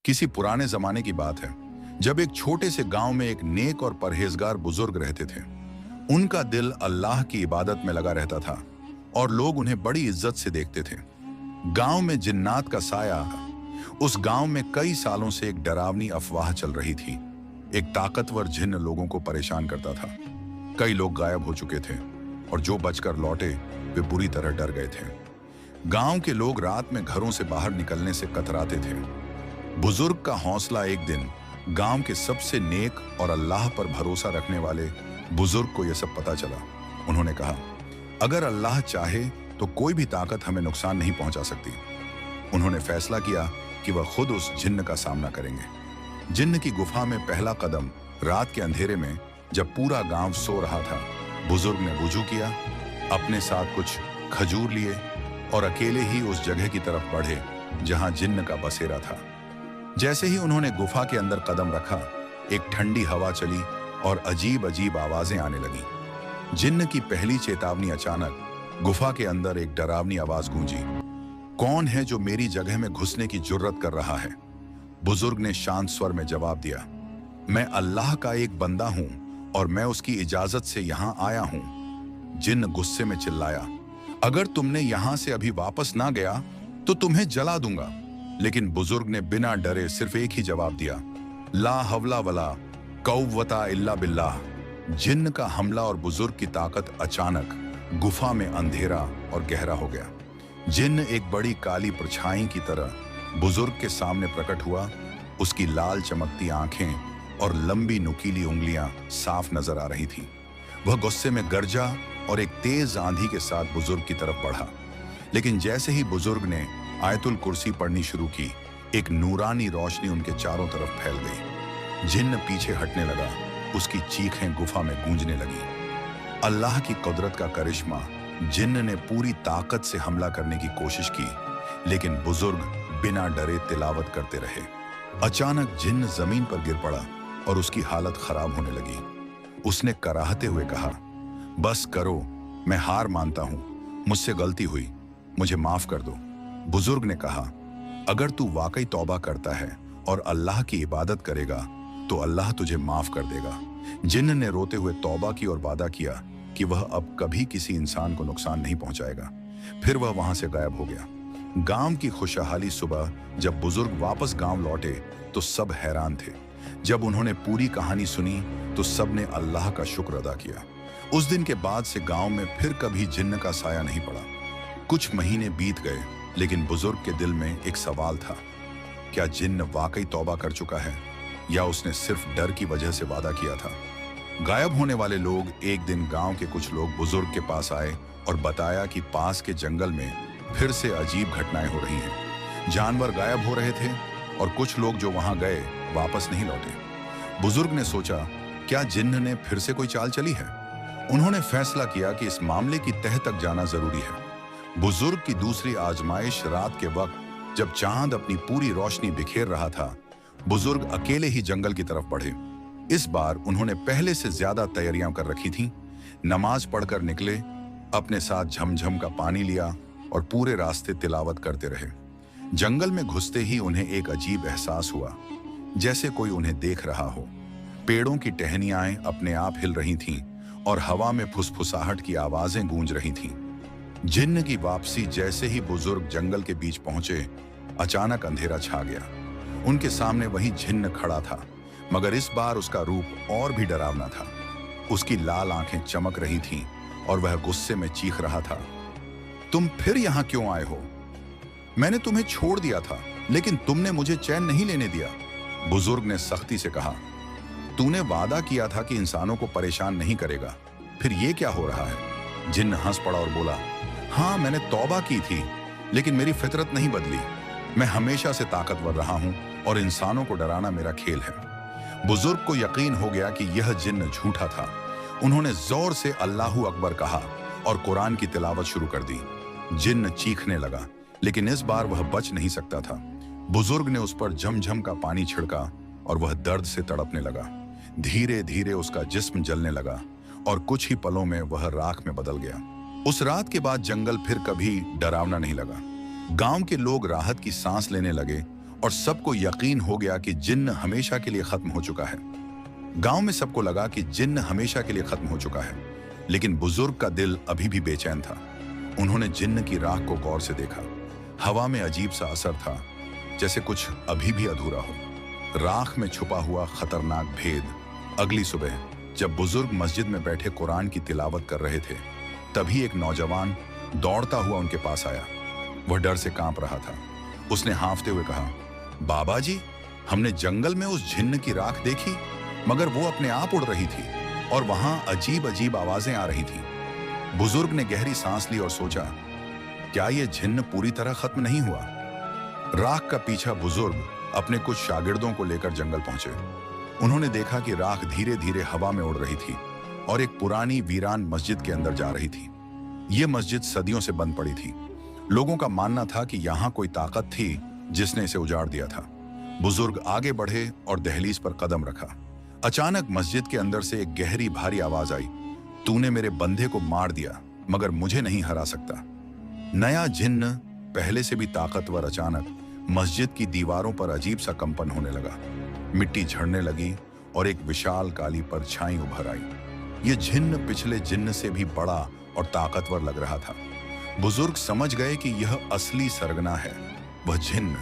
किसी पुराने जमाने की बात है, जब एक छोटे से गांव में एक नेक और परहेजगार बुजुर्ग रहते थे। उनका दिल अल्लाह की इबादत में लगा रहता था और लोग उन्हें बड़ी इज्जत से देखते थे। गांव में जिन्नात का साया। उस गांव में कई सालों से एक डरावनी अफवाह चल रही थी। एक ताकतवर जिन्न लोगों को परेशान करता था। कई लोग गायब हो चुके थे और जो बचकर लौटे वे बुरी तरह डर गए थे। गांव के लोग रात में घरों से बाहर निकलने से कतराते थे। बुजुर्ग का हौसला एक दिन गांव के सबसे नेक और अल्लाह पर भरोसा रखने वाले बुजुर्ग को यह सब पता चला। उन्होंने कहा, अगर अल्लाह चाहे तो कोई भी ताकत हमें नुकसान नहीं पहुंचा सकती। उन्होंने फैसला किया कि वह खुद उस जिन्न का सामना करेंगे। जिन्न की गुफा में पहला कदम रात के अंधेरे में, जब पूरा गांव सो रहा था, बुजुर्ग ने वुजू किया, अपने साथ कुछ खजूर लिए और अकेले ही उस जगह की तरफ बढ़े जहां जिन्न का बसेरा था। जैसे ही उन्होंने गुफा के अंदर कदम रखा, एक ठंडी हवा चली और अजीब अजीब आवाजें आने लगीं। जिन्न की पहली चेतावनी अचानक गुफा के अंदर एक डरावनी आवाज गूंजी। कौन है जो मेरी जगह में घुसने की जुर्रत कर रहा है? बुजुर्ग ने शांत स्वर में जवाब दिया, मैं अल्लाह का एक बंदा हूं और मैं उसकी इजाजत से यहां आया हूं। जिन्न गुस्से में चिल्लाया, अगर तुमने यहां से अभी वापस ना गया तो तुम्हें जला दूंगा। लेकिन बुजुर्ग ने बिना डरे सिर्फ एक ही जवाब दिया, ला हवला वला कौवता इल्ला बिल्लाह। जिन्न का हमला और बुजुर्ग की ताकत अचानक गुफा में अंधेरा और गहरा हो गया। जिन्न एक बड़ी काली परछाई की तरह बुजुर्ग के सामने प्रकट हुआ। उसकी लाल चमकती आंखें और लंबी नुकीली उंगलियां साफ नजर आ रही थीं। वह गुस्से में गरजा और एक तेज आंधी के साथ बुजुर्ग की तरफ बढ़ा। लेकिन जैसे ही बुजुर्ग ने आयतुल कुर्सी पढ़नी शुरू की, एक नूरानी रोशनी उनके चारों तरफ फैल गई। जिन्न पीछे हटने लगा, उसकी चीखें गुफा में गूंजने लगी। अल्लाह की कुदरत का करिश्मा। जिन्न ने पूरी ताकत से हमला करने की कोशिश की, लेकिन बुजुर्ग बिना डरे तिलावत करते रहे। अचानक जिन्न जमीन पर गिर पड़ा और उसकी हालत खराब होने लगी। उसने कराहते हुए कहा, बस करो, मैं हार मानता हूं, मुझसे गलती हुई, मुझे माफ कर दो। बुजुर्ग ने कहा, अगर तू वाकई तौबा करता है और अल्लाह की इबादत करेगा तो अल्लाह तुझे माफ कर देगा। जिन्न ने रोते हुए तौबा की और वादा किया कि वह अब कभी किसी इंसान को नुकसान नहीं पहुंचाएगा। फिर वह वहां से गायब हो गया। गांव की खुशहाली सुबह जब बुजुर्ग वापस गांव लौटे तो सब हैरान थे। जब उन्होंने पूरी कहानी सुनी तो सबने अल्लाह का शुक्र अदा किया। उस दिन के बाद से गांव में फिर कभी जिन्न का साया नहीं पड़ा। कुछ महीने बीत गए, लेकिन बुजुर्ग के दिल में एक सवाल था, क्या जिन्न वाकई तौबा कर चुका है या उसने सिर्फ डर की वजह से वादा किया था? गायब होने वाले लोग एक दिन गांव के कुछ लोग बुजुर्ग के पास आए और बताया कि पास के जंगल में फिर से अजीब घटनाएं हो रही हैं। जानवर गायब हो रहे थे और कुछ लोग जो वहां गए वापस नहीं लौटे। बुजुर्ग ने सोचा, क्या जिन्न ने फिर से कोई चाल चली है? उन्होंने फैसला किया कि इस मामले की तह तक जाना जरूरी है। बुजुर्ग की दूसरी आजमाइश रात के वक्त, जब चांद अपनी पूरी रोशनी बिखेर रहा था, बुजुर्ग अकेले ही जंगल की तरफ बढ़े। इस बार उन्होंने पहले से ज्यादा तैयारियां कर रखी थीं। नमाज पढ़कर निकले, अपने साथ झमझम का पानी लिया और पूरे रास्ते तिलावत करते रहे। जंगल में घुसते ही उन्हें एक अजीब एहसास हुआ, जैसे कोई उन्हें देख रहा हो। पेड़ों की टहनियां अपने आप हिल रही थीं और हवा में फुसफुसाहट की आवाजें गूंज रही थीं। जिन्न की वापसी। जैसे ही बुजुर्ग जंगल के बीच पहुंचे, अचानक अंधेरा छा गया। उनके सामने वही जिन्न खड़ा था, मगर इस बार उसका रूप और भी डरावना था। उसकी लाल आंखें चमक रही थीं और वह गुस्से में चीख रहा था, तुम फिर यहां क्यों आए हो? मैंने तुम्हें छोड़ दिया था, लेकिन तुमने मुझे चैन नहीं लेने दिया। बुजुर्ग ने सख्ती से कहा, तूने वादा किया था कि इंसानों को परेशान नहीं करेगा, फिर ये क्या हो रहा है? जिन्न हंस पड़ा और बोला, हाँ, मैंने तौबा की थी, लेकिन मेरी फितरत नहीं बदली। मैं हमेशा से ताकतवर रहा हूं और इंसानों को डराना मेरा खेल है। बुजुर्ग को यकीन हो गया कि यह जिन्न झूठा था। उन्होंने जोर से अल्लाहू अकबर कहा और कुरान की तिलावत शुरू कर दी। जिन्न चीखने लगा, लेकिन इस बार वह बच नहीं सकता था। बुजुर्ग ने उस पर झमझम का पानी छिड़का और वह दर्द से तड़पने लगा। धीरे धीरे उसका जिस्म जलने लगा और कुछ ही पलों में वह राख में बदल गया। उस रात के बाद जंगल फिर कभी डरावना नहीं लगा। गांव के लोग राहत की सांस लेने लगे और सबको यकीन हो गया कि जिन्न हमेशा के लिए खत्म हो चुका है। गांव में सबको लगा कि जिन्न हमेशा के लिए खत्म हो चुका है, लेकिन बुजुर्ग का दिल अभी भी बेचैन था। उन्होंने जिन्न की राख को गौर से देखा। हवा में अजीब सा असर था, जैसे कुछ अभी भी अधूरा हो। राख में छुपा हुआ खतरनाक भेद। अगली सुबह जब बुजुर्ग मस्जिद में बैठे कुरान की तिलावत कर रहे थे, तभी एक नौजवान दौड़ता हुआ उनके पास आया। वह डर से कांप रहा था। उसने हांफते हुए कहा, बाबा जी, हमने जंगल में उस जिन्न की राख देखी, मगर वो अपने आप उड़ रही थी और वहां अजीब अजीब आवाजें आ रही थी। बुजुर्ग ने गहरी सांस ली और सोचा, क्या ये जिन्न पूरी तरह खत्म नहीं हुआ? राख का पीछा बुजुर्ग अपने कुछ शागिर्दों को लेकर जंगल पहुंचे। उन्होंने देखा कि राख धीरे धीरे हवा में उड़ रही थी और एक पुरानी वीरान मस्जिद के अंदर जा रही थी। यह मस्जिद सदियों से बंद पड़ी थी। लोगों का मानना था कि यहां कोई ताकत थी जिसने इसे उजाड़ दिया था। बुजुर्ग आगे बढ़े और दहलीज पर कदम रखा। अचानक मस्जिद के अंदर से एक गहरी भारी आवाज आई, तूने मेरे बंधे को मार दिया, मगर मुझे नहीं हरा सकता। नया जिन्न, पहले से भी ताकतवर, अचानक मस्जिद की दीवारों पर अजीब सा कंपन होने लगा। मिट्टी झड़ने लगी और एक विशाल काली परछाई उभर आई। यह जिन्न पिछले जिन्न से भी बड़ा और ताकतवर लग रहा था। बुजुर्ग समझ गए कि यह असली सरगना है, वह जिन्न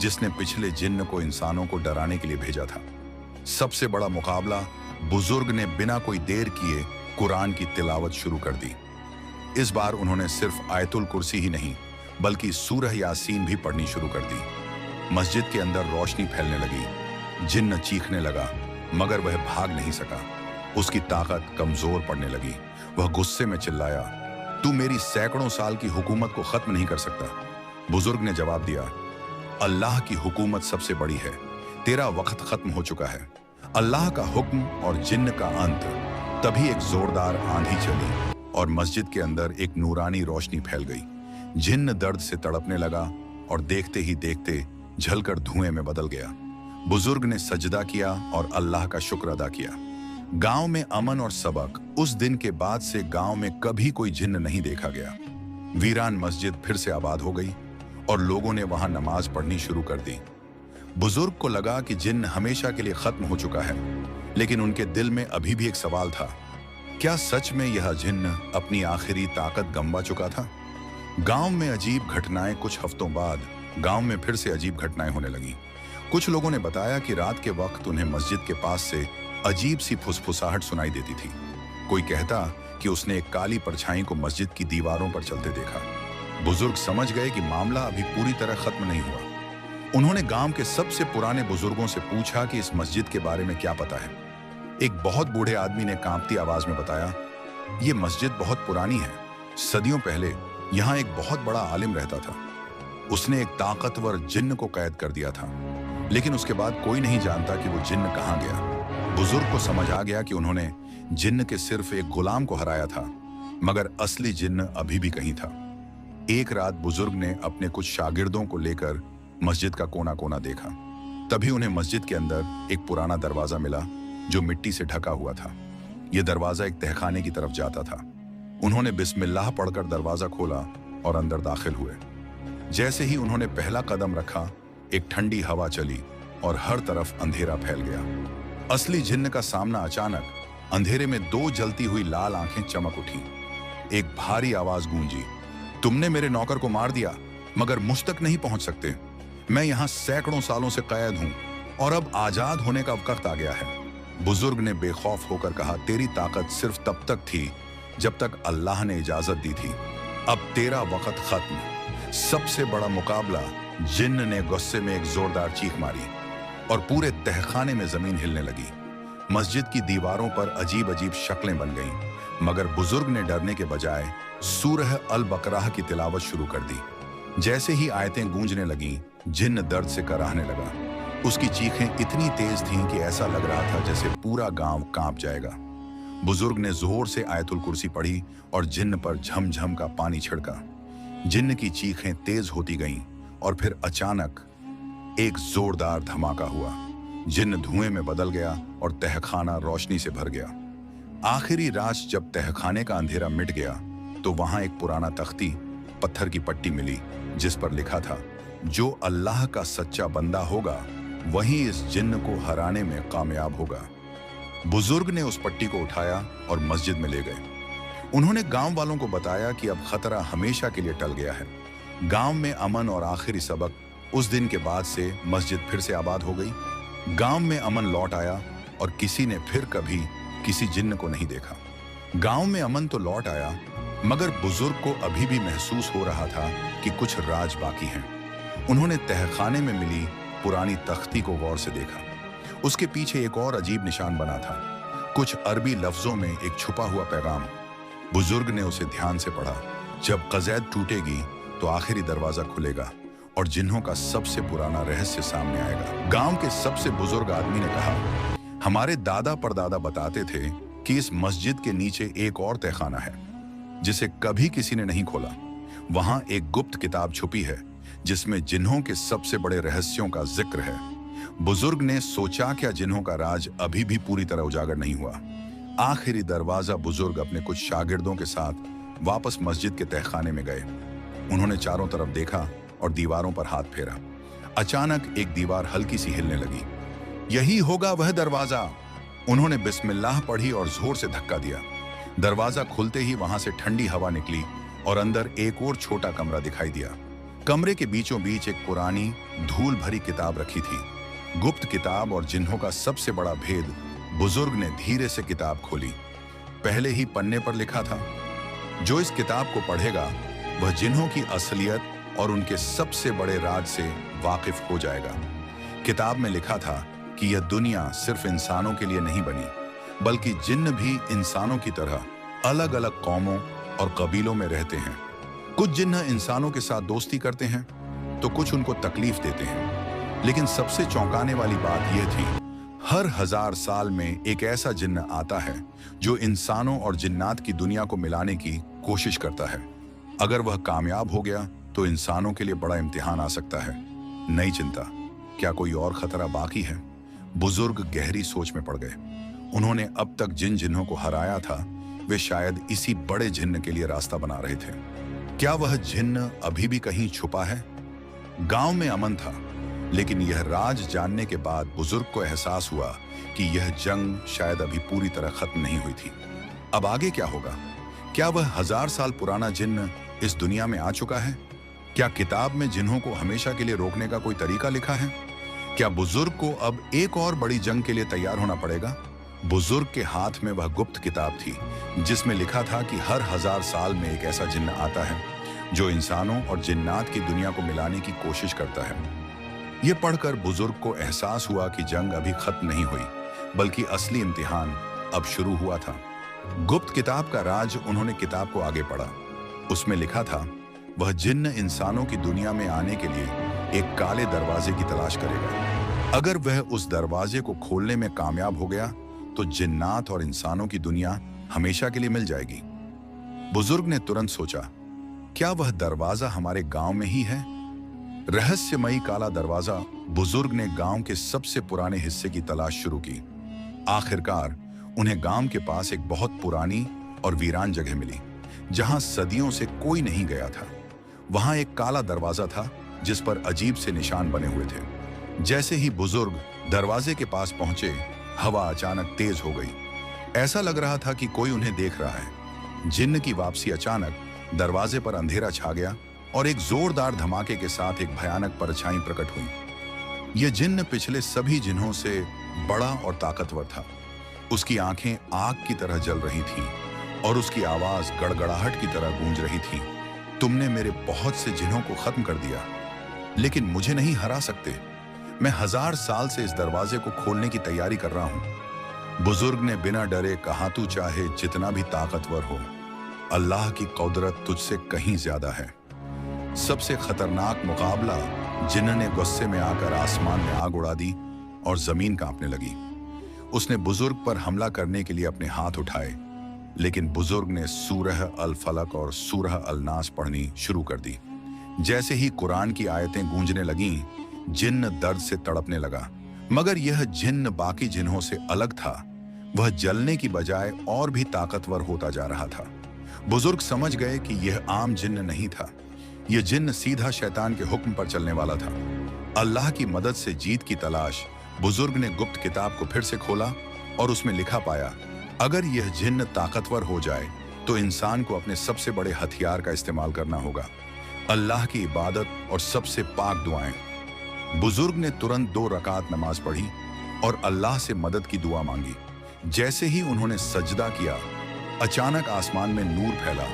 जिसने पिछले जिन्न को इंसानों को डराने के लिए भेजा था। सबसे बड़ा मुकाबला। बुजुर्ग ने बिना कोई देर किए कुरान की तिलावत शुरू कर दी। इस बार उन्होंने सिर्फ आयतुल कुर्सी ही नहीं, बल्कि सूरह यासीन भी पढ़नी शुरू कर दी। मस्जिद के अंदर रोशनी फैलने लगी। जिन्न चीखने लगा, मगर वह भाग नहीं सका। उसकी ताकत कमजोर पड़ने लगी। वह गुस्से में चिल्लाया, तू मेरी सैकड़ों साल की हुकूमत को खत्म नहीं कर सकता। बुजुर्ग ने जवाब दिया, अल्लाह की हुकूमत सबसे बड़ी है, तेरा वक्त खत्म हो चुका है। अल्लाह का हुक्म और जिन्न का अंत। तभी एक जोरदार आंधी चली और मस्जिद के अंदर एक नूरानी रोशनी फैल गई। जिन्न दर्द से तड़पने लगा और देखते ही देखते जलकर धुएं में बदल गया। बुजुर्ग ने सजदा किया और अल्लाह का शुक्र अदा किया। गांव में अमन और सबक। उस दिन के बाद से गांव में कभी कोई जिन्न नहीं देखा गया। वीरान मस्जिद फिर से आबाद हो गई और लोगों ने वहां नमाज पढ़नी शुरू कर दी। बुजुर्ग को लगा कि जिन्न हमेशा के लिए खत्म हो चुका है, लेकिन उनके दिल में अभी भी एक सवाल था, क्या सच में यह जिन्न अपनी आखिरी ताकत गंवा चुका था? गांव में अजीब घटनाएं। कुछ हफ्तों बाद गांव में फिर से अजीब घटनाएं होने लगी। कुछ लोगों ने बताया कि रात के वक्त उन्हें मस्जिद के पास से अजीब सी फुसफुसाहट सुनाई देती थी। कोई कहता कि उसने एक काली परछाई को मस्जिद की दीवारों पर चलते देखा। बुजुर्ग समझ गए कि मामला अभी पूरी तरह खत्म नहीं हुआ। उन्होंने गांव के सबसे पुराने बुजुर्गों से पूछा कि इस मस्जिद के बारे में क्या पता है। एक बहुत बूढ़े आदमी ने कांपती आवाज में बताया, यह मस्जिद बहुत पुरानी है। सदियों पहले यहाँ एक बहुत बड़ा आलिम रहता था। उसने एक ताकतवर जिन्न को कैद कर दिया था, लेकिन उसके बाद कोई नहीं जानता कि वो जिन्न कहाँ गया। बुजुर्ग को समझ आ गया कि उन्होंने जिन्न के सिर्फ एक गुलाम को हराया था, मगर असली जिन्न अभी भी कहीं था। एक रात बुजुर्ग ने अपने कुछ शागिर्दों को लेकर मस्जिद का कोना कोना देखा। तभी उन्हें मस्जिद के अंदर एक पुराना दरवाजा मिला जो मिट्टी से ढका हुआ था। यह दरवाजा एक तहखाने की तरफ जाता था। उन्होंने बिस्मिल्लाह पढ़कर दरवाजा खोला और अंदर दाखिल हुए। जैसे ही उन्होंने पहला कदम रखा, एक ठंडी हवा चली और हर तरफ अंधेरा फैल गया। असली जिन्न का सामना अचानक। अंधेरे में दो जलती हुई लाल आंखें चमक उठी। एक भारी आवाज गूंजी, तुमने मेरे नौकर को मार दिया, मगर मुझ तक नहीं पहुंच सकते। मैं यहां सैकड़ों सालों से कैद हूं और अब आजाद होने का वक्त आ गया है। बुजुर्ग ने बेखौफ होकर कहा, तेरी ताकत सिर्फ तब तक थी जब तक अल्लाह ने इजाजत दी थी। अब तेरा वक्त खत्म। सबसे बड़ा मुकाबला। जिन्न ने गुस्से में एक जोरदार चीख मारी और पूरे तहखाने में जमीन हिलने लगी। मस्जिद की दीवारों पर अजीब अजीब शक्लें बन गईं, मगर बुजुर्ग ने डरने के बजाय सूरह अल बकराह की तिलावत शुरू कर दी। जैसे ही आयतें गूंजने लगीं, जिन्न दर्द से कराहने लगा। उसकी चीखें इतनी तेज थीं कि ऐसा लग रहा था जैसे पूरा गांव कांप जाएगा। बुजुर्ग ने जोर से आयतुल कुर्सी पढ़ी और जिन्न पर झमझम का पानी छिड़का। जिन्न की चीखें तेज होती गईं और फिर अचानक एक जोरदार धमाका हुआ। जिन्न धुएं में बदल गया और तहखाना रोशनी से भर गया। आखिरी रात जब तहखाने का अंधेरा मिट गया, तो वहां एक पुराना तख्ती, पत्थर की पट्टी मिली जिस पर लिखा था, जो अल्लाह का सच्चा बंदा होगा वही इस जिन्न को हराने में कामयाब होगा। बुजुर्ग ने उस पट्टी को उठाया और मस्जिद में ले गए। उन्होंने गांव वालों को बताया कि अब खतरा हमेशा के लिए टल गया है। गांव में अमन और आखिरी सबक उस दिन के बाद से मस्जिद फिर से आबाद हो गई। गांव में अमन लौट आया और किसी ने फिर कभी किसी जिन्न को नहीं देखा। गांव में अमन तो लौट आया, मगर बुजुर्ग को अभी भी महसूस हो रहा था कि कुछ राज बाकी हैं। उन्होंने तहखाने में मिली पुरानी तख्ती को गौर से देखा। उसके पीछे एक और अजीब निशान बना था, कुछ अरबी लफ्जों में एक छुपा हुआ पैगाम। बुजुर्ग ने उसे ध्यान से पढ़ा। जब क़ज़ैद टूटेगी तो आखिरी दरवाजा खुलेगा और जिन्हों का सबसे पुराना रहस्य सामने आएगा। गांव के सबसे बुजुर्ग आदमी ने कहा, हमारे दादा परदादा बताते थे कि इस मस्जिद के नीचे एक और तहखाना है जिसे कभी किसी ने नहीं खोला। वहां एक गुप्त किताब छुपी है जिसमें जिन्हों के सबसे बड़े रहस्यों का जिक्र है। बुजुर्ग ने सोचा, क्या जिन्हों का राज अभी भी पूरी तरह उजागर नहीं हुआ? आखिरी दरवाजा बुजुर्ग अपने कुछ शागिर्दों के साथ वापस मस्जिद के तहखाने में गए। उन्होंने चारों तरफ देखा और दीवारों पर हाथ फेरा। अचानक एक दीवार हल्की सी हिलने लगी। यही होगा वह दरवाजा। उन्होंने बिस्मिल्लाह पढ़ी और जोर से धक्का दिया। दरवाजा खुलते ही वहां से ठंडी हवा निकली और अंदर एक और छोटा कमरा दिखाई दिया। कमरे के बीचों बीच एक पुरानी धूल भरी किताब रखी थी, गुप्त किताब और जिन्हों का सबसे बड़ा भेद। बुजुर्ग ने धीरे से किताब खोली। पहले ही पन्ने पर लिखा था, जो इस किताब को पढ़ेगा वह जिन्हों की असलियत और उनके सबसे बड़े राज से वाकिफ हो जाएगा। किताब में लिखा था कि यह दुनिया सिर्फ इंसानों के लिए नहीं बनी, बल्कि जिन्न भी इंसानों की तरह अलग अलग कौमों और कबीलों में रहते हैं। कुछ जिन्न इंसानों के साथ दोस्ती करते हैं तो कुछ उनको तकलीफ देते हैं। लेकिन सबसे चौंकाने वाली बात यह थी, हर 1000 साल में एक ऐसा जिन्न आता है जो इंसानों और जिन्नात की दुनिया को मिलाने की कोशिश करता है। अगर वह कामयाब हो गया तो इंसानों के लिए बड़ा इम्तिहान आ सकता है। नई चिंता, क्या कोई और खतरा बाकी है? बुजुर्ग गहरी सोच में पड़ गए। उन्होंने अब तक जिन जिन्हों को हराया था वे शायद इसी बड़े जिन्न के लिए रास्ता बना रहे थे। क्या वह जिन्न अभी भी कहीं छुपा है? गांव में अमन था, लेकिन यह राज जानने के बाद बुजुर्ग को एहसास हुआ कि यह जंग शायद अभी पूरी तरह खत्म नहीं हुई थी। अब आगे क्या होगा? क्या वह 1000 साल पुराना जिन्न इस दुनिया में आ चुका है? क्या किताब में जिन्हों को हमेशा के लिए रोकने का कोई तरीका लिखा है? क्या बुजुर्ग को अब एक और बड़ी जंग के लिए तैयार होना पड़ेगा? बुजुर्ग के हाथ में वह गुप्त किताब थी जिसमें लिखा था कि हर 1000 साल में एक ऐसा जिन्न आता है जो इंसानों और जिन्नात की दुनिया को मिलाने की कोशिश करता है। यह पढ़कर बुजुर्ग को एहसास हुआ कि जंग अभी खत्म नहीं हुई, बल्कि असली इम्तिहान अब शुरू हुआ था। गुप्त किताब का राज। उन्होंने किताब को आगे पढ़ा। उसमें लिखा था, वह जिन्न इंसानों की दुनिया में आने के लिए एक काले दरवाजे की तलाश करेगा। अगर वह उस दरवाजे को खोलने में कामयाब हो गया तो जिन्नात और इंसानों की दुनिया हमेशा के लिए मिल जाएगी। बुजुर्ग ने तुरंत सोचा, क्या वह दरवाजा हमारे गांव में ही है? रहस्यमयी काला दरवाजा। बुजुर्ग ने गांव के सबसे पुराने हिस्से की तलाश शुरू की। आखिरकार उन्हें गांव के पास एक बहुत पुरानी और वीरान जगह मिली जहां सदियों से कोई नहीं गया था। वहां एक काला दरवाजा था जिस पर अजीब से निशान बने हुए थे। जैसे ही बुजुर्ग दरवाजे के पास पहुंचे, हवा अचानक तेज हो गई। ऐसा लग रहा था कि कोई उन्हें देख रहा है। जिन्न की वापसी अचानक दरवाजे पर अंधेरा छा गया और एक जोरदार धमाके के साथ एक भयानक परछाई प्रकट हुई। यह जिन्न पिछले सभी जिन्हों से बड़ा और ताकतवर था। उसकी आंखें आग की तरह जल रही थीं और उसकी आवाज गड़गड़ाहट की तरह गूंज रही थी। तुमने मेरे बहुत से जिन्हों को खत्म कर दिया, लेकिन मुझे नहीं हरा सकते। मैं 1000 साल से इस दरवाजे को खोलने की तैयारी कर रहा हूं। बुजुर्ग ने बिना डरे कहा, तू चाहे जितना भी ताकतवर हो, अल्लाह की कुदरत तुझसे कहीं ज्यादा है। सबसे खतरनाक मुकाबला। जिन्न ने गुस्से में आकर आसमान में आग उड़ा दी और जमीन कांपने लगी। उसने बुजुर्ग पर हमला करने के लिए अपने हाथ उठाए, लेकिन बुजुर्ग ने सूरह अल फलक और सूरह अल नास पढ़नी शुरू कर दी। जैसे ही कुरान की आयतें गूंजने लगीं, जिन्न दर्द से तड़पने लगा। मगर यह जिन्न बाकी जिन्हों से अलग था। वह जलने की बजाय और भी ताकतवर होता जा रहा था। बुजुर्ग समझ गए कि यह आम जिन्न नहीं था, यह जिन्न सीधा शैतान के हुक्म पर चलने वाला था। अल्लाह की मदद से जीत की तलाश बुजुर्ग ने गुप्त किताब को फिर से खोला और उसमें लिखा पाया, अगर यह जिन्न ताकतवर हो जाए तो इंसान को अपने सबसे बड़े हथियार का इस्तेमाल करना होगा, अल्लाह की इबादत और सबसे पाक दुआएं। बुजुर्ग ने तुरंत 2 रकात नमाज पढ़ी और अल्लाह से मदद की दुआ मांगी। जैसे ही उन्होंने सजदा किया, अचानक आसमान में नूर फैला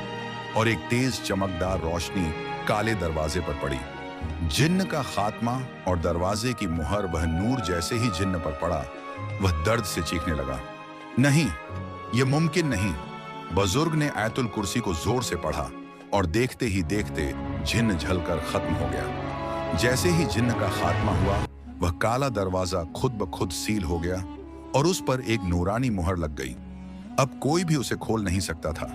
और एक तेज चमकदार रोशनी काले दरवाजे पर पड़ी। जिन्न का खात्मा और दरवाजे की मुहर वह नूर जैसे ही जिन्न पर पड़ा, वह दर्द से चीखने लगा। नहीं, यह मुमकिन नहीं। बुजुर्ग ने आयतुल कुर्सी को जोर से पढ़ा और देखते ही देखते जिन्न जलकर खत्म हो गया। जैसे ही जिन्न का खात्मा हुआ, वह काला दरवाजा खुद ब खुद सील हो गया और उस पर एक नूरानी मुहर लग गई। अब कोई भी उसे खोल नहीं सकता था।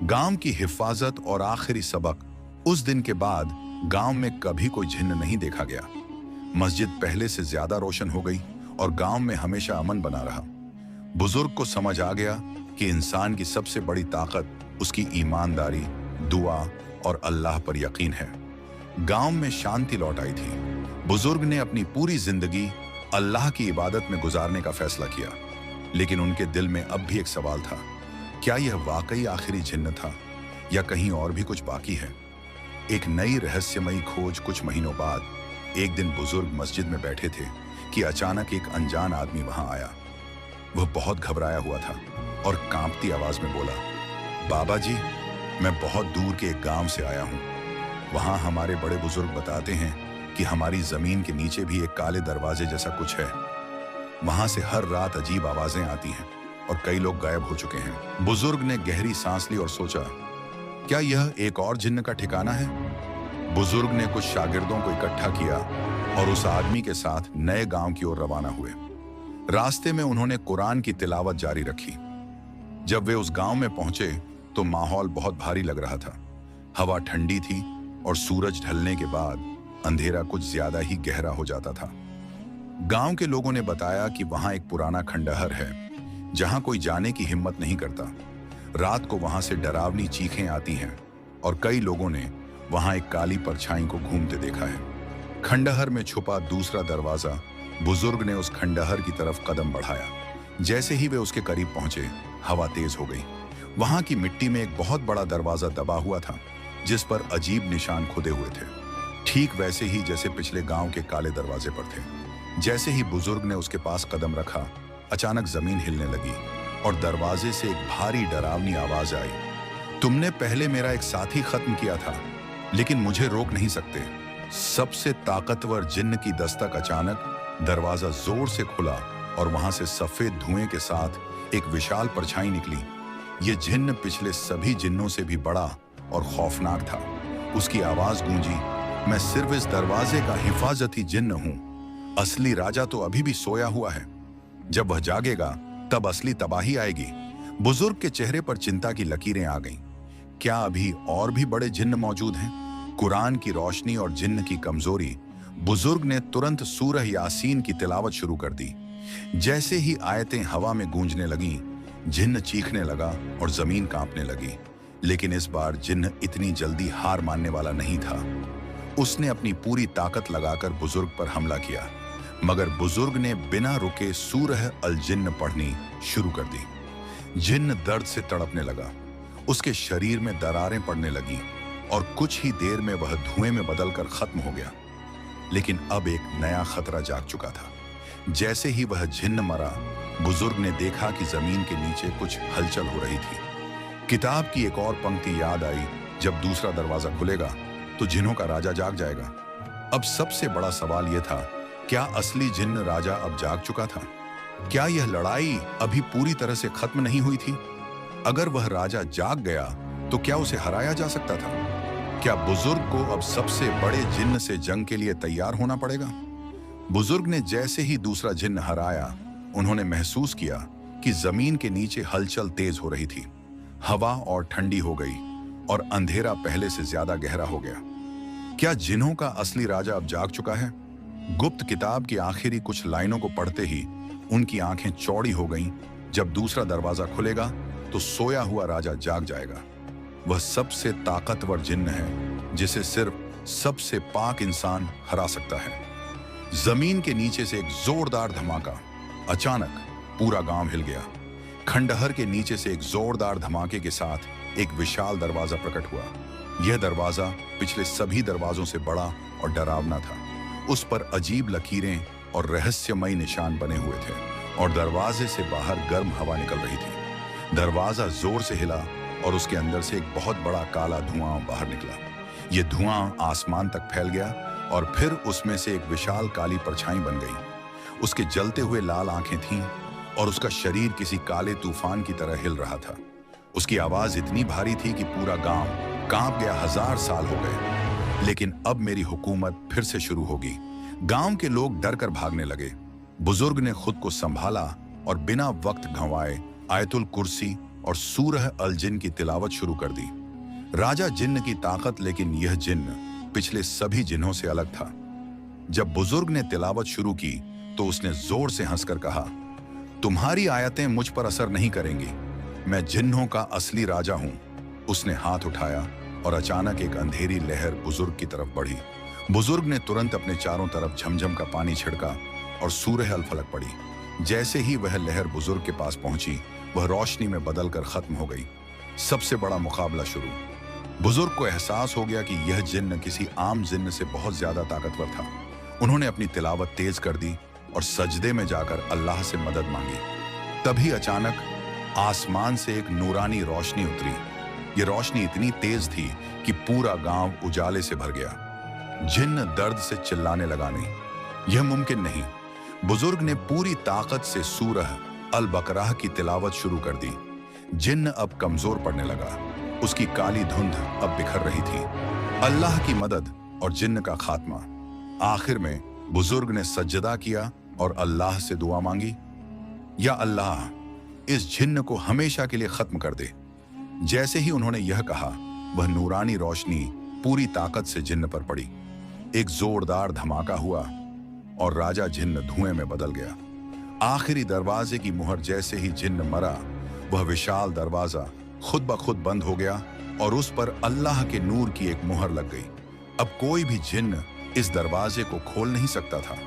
गांव की हिफाजत और आखिरी सबक, उस दिन के बाद गांव में कभी कोई जिन्न नहीं देखा गया। मस्जिद पहले से ज्यादा रोशन हो गई और गांव में हमेशा अमन बना रहा। बुजुर्ग को समझ आ गया कि इंसान की सबसे बड़ी ताकत उसकी ईमानदारी, दुआ और अल्लाह पर यकीन है। गांव में शांति लौट आई थी। बुजुर्ग ने अपनी पूरी जिंदगी अल्लाह की इबादत में गुजारने का फैसला किया, लेकिन उनके दिल में अब भी एक सवाल था, क्या यह वाकई आखिरी जिन्न था या कहीं और भी कुछ बाकी है? एक नई रहस्यमयी खोज। कुछ महीनों बाद एक दिन बुजुर्ग मस्जिद में बैठे थे कि अचानक एक अनजान आदमी वहां आया। वह बहुत घबराया हुआ था और कांपती आवाज में बोला, बाबा जी, मैं बहुत दूर के एक गांव से आया हूं। वहां हमारे बड़े बुजुर्ग बताते हैं कि हमारी जमीन के नीचे भी एक काले दरवाजे जैसा कुछ है। वहां से हर रात अजीब आवाजें आती हैं और कई लोग गायब हो चुके हैं। बुजुर्ग ने गहरी सांस ली और सोचा, क्या यह एक और जिन्न का ठिकाना है? बुजुर्ग ने कुछ शागिर्दों को इकट्ठा किया और उस आदमी के साथ नए गांव की ओर रवाना हुए। रास्ते में उन्होंने कुरान की तिलावत जारी रखी। जब वे उस गांव में पहुंचे तो माहौल बहुत भारी लग रहा था। हवा ठंडी थी और सूरज ढलने के बाद अंधेरा कुछ ज्यादा ही गहरा हो जाता था। गांव के लोगों ने बताया कि वहां एक पुराना खंडहर है जहां कोई जाने की हिम्मत नहीं करता। रात को वहां से डरावनी चीखें आती हैं और कई लोगों ने वहां एक काली परछाई को घूमते देखा है। खंडहर में छुपा दूसरा दरवाजा। बुजुर्ग ने उस खंडहर की तरफ कदम बढ़ाया। जैसे ही वे उसके करीब पहुंचे, हवा तेज हो गई। वहां की मिट्टी में एक बहुत बड़ा दरवाजा दबा हुआ था जिस पर अजीब निशान खुदे हुए थे, ठीक वैसे ही जैसे पिछले गांव के काले दरवाजे पर थे। जैसे ही बुजुर्ग ने उसके पास कदम रखा, अचानक जमीन हिलने लगी और दरवाजे से एक भारी डरावनी आवाज आई, तुमने पहले मेरा एक साथी खत्म किया था, लेकिन मुझे रोक नहीं सकते। सबसे ताकतवर जिन्न की दस्तक। अचानक दरवाजा जोर से खुला और वहां से सफेद धुएं के साथ एक विशाल परछाई निकली। यह जिन्न पिछले सभी जिन्नों से भी बड़ा और खौफनाक था। उसकी आवाज गूंजी, मैं सिर्फ इस दरवाजे का हिफाजती जिन्न हूं। असली राजा तो अभी भी सोया हुआ है। जब वह जागेगा तब असली तबाही आएगी। बुजुर्ग के चेहरे पर चिंता की लकीरें आ गईं। क्या अभी और भी बड़े जिन्न मौजूद हैं? कुरान की रोशनी और जिन्न की कमजोरी। बुजुर्ग ने तुरंत सूरह यासीन की तिलावत शुरू कर दी। जैसे ही आयतें हवा में गूंजने लगीं, जिन्न चीखने लगा और जमीन कांपने लगी। लेकिन इस बार जिन्न इतनी जल्दी हार मानने वाला नहीं था। उसने अपनी पूरी ताकत लगाकर बुजुर्ग पर हमला किया, मगर बुजुर्ग ने बिना रुके सूरह अल जिन्न पढ़नी शुरू कर दी। जिन्न दर्द से तड़पने लगा। उसके शरीर में दरारें पड़ने लगीं और कुछ ही देर में वह धुएं में बदलकर खत्म हो गया। लेकिन अब एक नया खतरा जाग चुका था। जैसे ही वह जिन्न मरा, बुजुर्ग ने देखा कि जमीन के नीचे कुछ हलचल हो रही थी। किताब की एक और पंक्ति याद आई, जब दूसरा दरवाजा खुलेगा तो जिन्नों का राजा जाग जाएगा। अब सबसे बड़ा सवाल यह था, क्या असली जिन्न राजा अब जाग चुका था? क्या यह लड़ाई अभी पूरी तरह से खत्म नहीं हुई थी? अगर वह राजा जाग गया तो क्या उसे हराया जा सकता था? क्या बुजुर्ग को अब सबसे बड़े जिन्न से जंग के लिए तैयार होना पड़ेगा? बुजुर्ग ने जैसे ही दूसरा जिन्न हराया, उन्होंने महसूस किया कि जमीन के नीचे हलचल तेज हो रही थी। हवा और ठंडी हो गई और अंधेरा पहले से ज्यादा गहरा हो गया। क्या जिन्हों का असली राजा अब जाग चुका है? गुप्त किताब की आखिरी कुछ लाइनों को पढ़ते ही उनकी आंखें चौड़ी हो गईं। जब दूसरा दरवाजा खुलेगा तो सोया हुआ राजा जाग जाएगा। वह सबसे ताकतवर जिन्न है जिसे सिर्फ सबसे पाक इंसान हरा सकता है। जमीन के नीचे से एक जोरदार धमाका। अचानक पूरा गांव हिल गया। खंडहर के नीचे से एक जोरदार धमाके के साथ एक विशाल दरवाजा प्रकट हुआ। यह दरवाजा पिछले सभी दरवाजों से बड़ा और डरावना था। उस पर अजीब लकीरें और रहस्यमयी निशान बने हुए थे और दरवाजे से बाहर गर्म हवा निकल रही थी। दरवाजा जोर से हिला और उसके अंदर से एक बहुत बड़ा काला धुआं बाहर निकला। यह धुआं आसमान तक फैल गया और फिर उसमें से एक विशाल काली परछाई बन गई। उसके जलते हुए लाल आंखें थीं और उसका शरीर किसी काले तूफान की तरह हिल रहा था। उसकी आवाज इतनी भारी थी कि पूरा गांव कांप गया। 1000 साल हो गए, लेकिन अब मेरी हुकूमत फिर से शुरू होगी। गांव के लोग डर कर भागने लगे। बुजुर्ग ने खुद को संभाला और बिना वक्त गंवाए आयतुल कुर्सी और सूरह अल जिन की तिलावत शुरू कर दी। राजा जिन्न की ताकत, लेकिन यह जिन्न पिछले सभी जिन्हों से अलग था। जब बुजुर्ग ने तिलावत शुरू की तो उसने जोर से हंसकर कहा, तुम्हारी आयतें मुझ पर असर नहीं करेंगी, मैं जिन्हों का असली राजा हूं। उसने हाथ उठाया और अचानक एक अंधेरी लहर बुजुर्ग की तरफ बढ़ी। बुजुर्ग ने तुरंत अपने चारों तरफ झमझम का पानी छिड़का और सूरह अल फलक पड़ी। जैसे ही वह लहर बुजुर्ग के पास पहुंची, वह रोशनी में बदलकर खत्म हो गई। सबसे बड़ा मुकाबला शुरू। बुजुर्ग को एहसास हो गया कि यह जिन्न किसी आम जिन्न से बहुत ज्यादा ताकतवर था। उन्होंने अपनी तिलावत तेज कर दी और सजदे में जाकर अल्लाह से मदद मांगी। तभी अचानक आसमान से एक नूरानी रोशनी उतरी। यह रोशनी इतनी तेज थी कि पूरा गांव उजाले से भर गया। जिन्न दर्द से चिल्लाने लगा, नहीं, यह मुमकिन नहीं। बुजुर्ग ने पूरी ताकत से सूरह अल बकराह की तिलावत शुरू कर दी। जिन्न अब कमजोर पड़ने लगा। उसकी काली धुंध अब बिखर रही थी। अल्लाह की मदद और जिन्न का खात्मा। आखिर में बुजुर्ग ने सजदा किया और अल्लाह से दुआ मांगी, या अल्लाह, इस जिन्न को हमेशा के लिए खत्म कर दे। जैसे ही उन्होंने यह कहा, वह नूरानी रोशनी पूरी ताकत से जिन्न पर पड़ी। एक जोरदार धमाका हुआ और राजा जिन्न धुएं में बदल गया। आखिरी दरवाजे की मुहर जैसे ही जिन्न मरा, वह विशाल दरवाजा खुद ब खुद बंद हो गया और उस पर अल्लाह के नूर की एक मुहर लग गई। अब कोई भी जिन्न इस दरवाजे को खोल नहीं सकता था।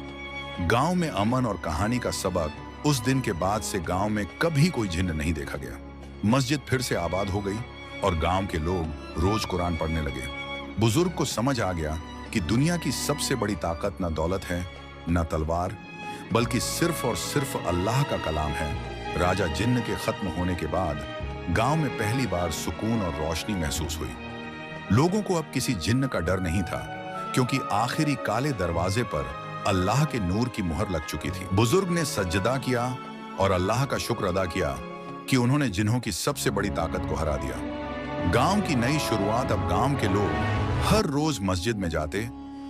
गांव में अमन और कहानी का सबक। उस दिन के बाद से गांव में कभी कोई जिन्न नहीं देखा गया। मस्जिद फिर से आबाद हो गई और गांव के लोग रोज कुरान पढ़ने लगे। बुजुर्ग को समझ आ गया कि दुनिया की सबसे बड़ी ताकत न दौलत है, न तलवार, बल्कि सिर्फ और सिर्फ अल्लाह का कलाम है। राजा जिन्न के खत्म होने के बाद गांव में पहली बार सुकून और रोशनी महसूस हुई। लोगों को अब किसी जिन्न का डर नहीं था, क्योंकि आखिरी काले दरवाजे पर अल्लाह के नूर की मुहर लग चुकी थी। बुजुर्ग ने सजदा किया और अल्लाह का शुक्र अदा किया कि उन्होंने जिन्हों की सबसे बड़ी ताकत को हरा दिया। गांव की नई शुरुआत। अब गांव के लोग हर रोज मस्जिद में जाते,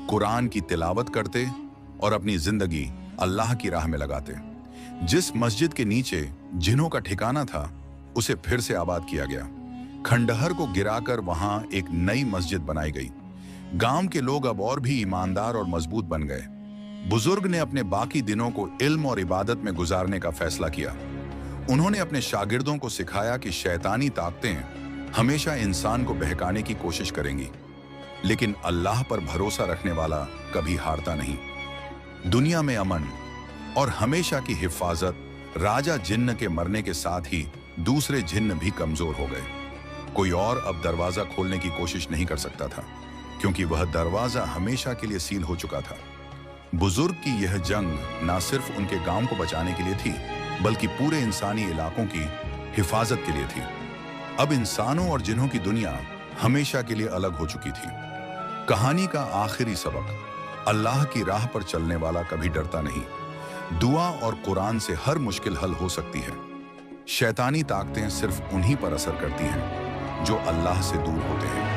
कुरान की तिलावत करते और अपनी जिंदगी अल्लाह की राह में लगाते। जिस मस्जिद के नीचे जिन्हों का ठिकाना था, उसे फिर से आबाद किया गया। खंडहर को गिराकर वहां एक नई मस्जिद बनाई गई। गांव के लोग अब और भी ईमानदार और मजबूत बन गए। बुजुर्ग ने अपने बाकी दिनों को इल्म और इबादत में गुजारने का फैसला किया। उन्होंने अपने शागिर्दों को सिखाया कि शैतानी ताकतें हमेशा इंसान को बहकाने की कोशिश करेंगी, लेकिन अल्लाह पर भरोसा रखने वाला कभी हारता नहीं। दुनिया में अमन और हमेशा की हिफाजत। राजा जिन्न के मरने के साथ ही दूसरे जिन्न भी कमजोर हो गए। कोई और अब दरवाजा खोलने की कोशिश नहीं कर सकता था, क्योंकि वह दरवाजा हमेशा के लिए सील हो चुका था। बुजुर्ग की यह जंग न सिर्फ उनके गांव को बचाने के लिए थी, बल्कि पूरे इंसानी इलाकों की हिफाजत के लिए थी। अब इंसानों और जिन्हों की दुनिया हमेशा के लिए अलग हो चुकी थी। कहानी का आखिरी सबक, अल्लाह की राह पर चलने वाला कभी डरता नहीं। दुआ और कुरान से हर मुश्किल हल हो सकती है। शैतानी ताकतें सिर्फ उन्हीं पर असर करती हैं जो अल्लाह से दूर होते हैं।